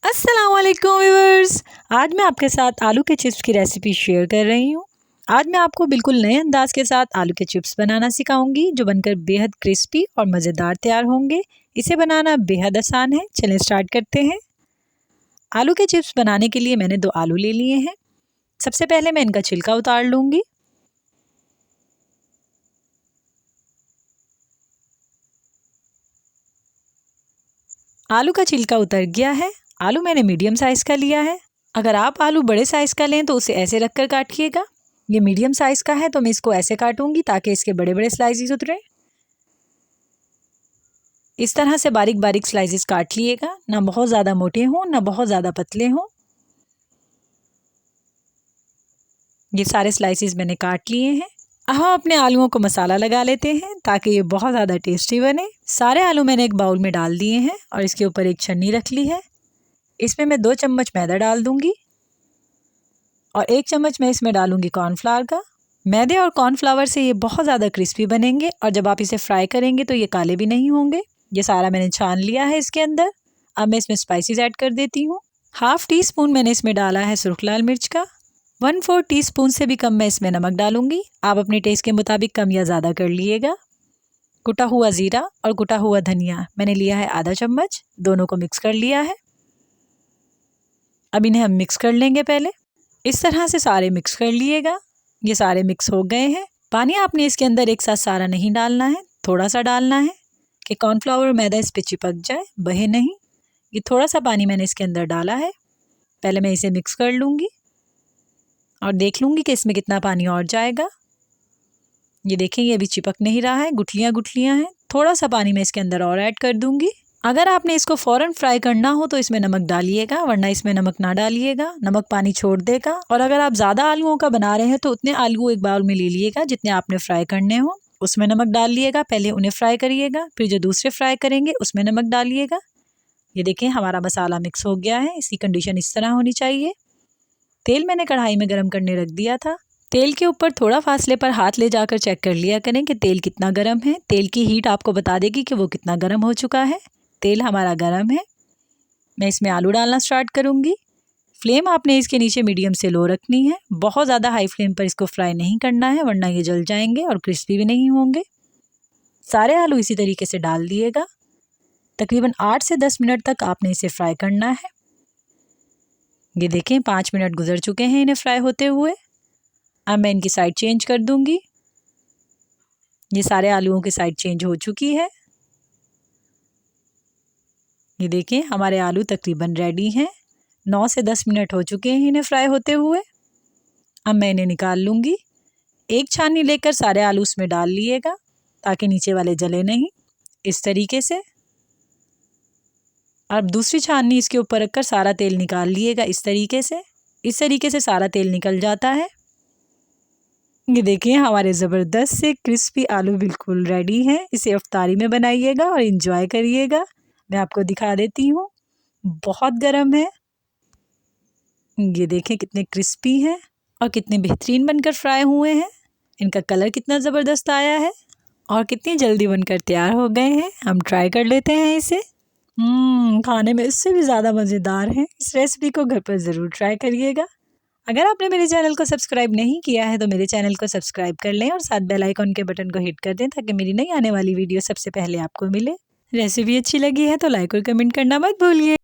अस्सलाम वालेकुम व्यूअर्स। आज मैं आपके साथ आलू के चिप्स की रेसिपी शेयर कर रही हूँ। आज मैं आपको बिल्कुल नए अंदाज के साथ आलू के चिप्स बनाना सिखाऊंगी जो बनकर बेहद क्रिस्पी और मज़ेदार तैयार होंगे। इसे बनाना बेहद आसान है। चलें स्टार्ट करते हैं। आलू के चिप्स बनाने के लिए मैंने 2 आलू ले लिए हैं। सबसे पहले मैं इनका छिलका उतार लूँगी। आलू का छिलका उतर गया है। आलू मैंने मीडियम साइज़ का लिया है। अगर आप आलू बड़े साइज़ का लें तो उसे ऐसे रख कर काटिएगा। ये मीडियम साइज़ का है तो मैं इसको ऐसे काटूंगी ताकि इसके बड़े बड़े स्लाइसेस उतरें। इस तरह से बारीक बारीक स्लाइसेस काट लिएगा, ना बहुत ज़्यादा मोटे हों ना बहुत ज़्यादा पतले हों। ये सारे स्लाइसेस मैंने काट लिए हैं। अब हम अपने आलूओं को मसाला लगा लेते हैं ताकि ये बहुत ज़्यादा टेस्टी बने। सारे आलू मैंने एक बाउल में डाल दिए हैं और इसके ऊपर एक छन्नी रख ली है। इसमें मैं 2 चम्मच मैदा डाल दूंगी और 1 चम्मच मैं इसमें डालूंगी कॉर्नफ्लावर का। मैदे और कॉर्नफ्लावर से ये बहुत ज़्यादा क्रिस्पी बनेंगे और जब आप इसे फ्राई करेंगे तो ये काले भी नहीं होंगे। ये सारा मैंने छान लिया है इसके अंदर। अब मैं इसमें स्पाइसेस ऐड कर देती हूँ। 1/2 टीस्पून मैंने इसमें डाला है सुर्ख लाल मिर्च का। 1/4 टीस्पून से भी कम मैं इसमें नमक डालूंगी। आप अपने टेस्ट के मुताबिक कम या ज़्यादा कर लिएगा। कुटा हुआ ज़ीरा और कुटा हुआ धनिया मैंने लिया है आधा चम्मच। दोनों को मिक्स कर लिया है। अब इन्हें हम मिक्स कर लेंगे। पहले इस तरह से सारे मिक्स कर लिएगा। ये सारे मिक्स हो गए हैं। पानी आपने इसके अंदर एक साथ सारा नहीं डालना है, थोड़ा सा डालना है कि कॉर्नफ्लावर और मैदा इस पे चिपक जाए, बहे नहीं। ये थोड़ा सा पानी मैंने इसके अंदर डाला है। पहले मैं इसे मिक्स कर लूँगी और देख लूँगी कि इसमें कितना पानी और जाएगा। ये देखें, ये अभी चिपक नहीं रहा है, गुठलियाँ गुठलियाँ हैं। थोड़ा सा पानी मैं इसके अंदर और ऐड कर दूँगी। अगर आपने इसको फ़ौरन फ्राई करना हो तो इसमें नमक डालिएगा, वरना इसमें नमक ना डालिएगा, नमक पानी छोड़ देगा। और अगर आप ज़्यादा आलूओं का बना रहे हैं तो उतने आलू एक बाउल में ले लिएगा जितने आपने फ्राई करने हो, उसमें नमक डाल लिएगा। पहले उन्हें फ्राई करिएगा, फिर जो दूसरे फ्राई करेंगे उसमें नमक डालिएगा। ये देखें, हमारा मसाला मिक्स हो गया है। इसकी कंडीशन इस तरह होनी चाहिए। तेल मैंने कढ़ाई में गर्म करने रख दिया था। तेल के ऊपर थोड़ा फासले पर हाथ ले जाकर चेक कर लिया करें कि तेल कितना गर्म है। तेल की हीट आपको बता देगी कि वो कितना गर्म हो चुका है। तेल हमारा गर्म है। मैं इसमें आलू डालना स्टार्ट करूँगी। फ्लेम आपने इसके नीचे मीडियम से लो रखनी है। बहुत ज़्यादा हाई फ्लेम पर इसको फ्राई नहीं करना है, वरना ये जल जाएंगे और क्रिस्पी भी नहीं होंगे। सारे आलू इसी तरीके से डाल दिएगा। तकरीबन 8 से 10 मिनट तक आपने इसे फ्राई करना है। ये देखें, 5 मिनट गुजर चुके हैं इन्हें फ्राई होते हुए। अब मैं इनकी साइड चेंज कर दूँगी। ये सारे आलूओं की साइड चेंज हो चुकी है। ये देखें, हमारे आलू तकरीबन रेडी हैं। 9 से 10 मिनट हो चुके हैं इन्हें फ्राई होते हुए। अब मैं इन्हें निकाल लूँगी। एक छाननी लेकर सारे आलू उसमें डाल लिएगा ताकि नीचे वाले जले नहीं, इस तरीके से। अब दूसरी छाननी इसके ऊपर रखकर सारा तेल निकाल लिएगा, इस तरीके से। इस तरीके से सारा तेल निकल जाता है। ये देखिए, हमारे ज़बरदस्त से क्रिस्पी आलू बिल्कुल रेडी हैं। इसे इफ्तारी में बनाइएगा और इंजॉय करिएगा। मैं आपको दिखा देती हूँ, बहुत गर्म है। ये देखें कितने क्रिस्पी हैं और कितने बेहतरीन बनकर फ्राई हुए हैं। इनका कलर कितना ज़बरदस्त आया है और कितनी जल्दी बनकर तैयार हो गए हैं। हम ट्राई कर लेते हैं इसे। खाने में इससे भी ज़्यादा मज़ेदार है। इस रेसिपी को घर पर ज़रूर ट्राई करिएगा। अगर आपने मेरे चैनल को सब्सक्राइब नहीं किया है तो मेरे चैनल को सब्सक्राइब कर लें और साथ बेल आइकन के बटन को हिट कर दें ताकि मेरी नई आने वाली वीडियो सबसे पहले आपको मिले। रेसिपी अच्छी लगी है तो लाइक और कमेंट करना मत भूलिए।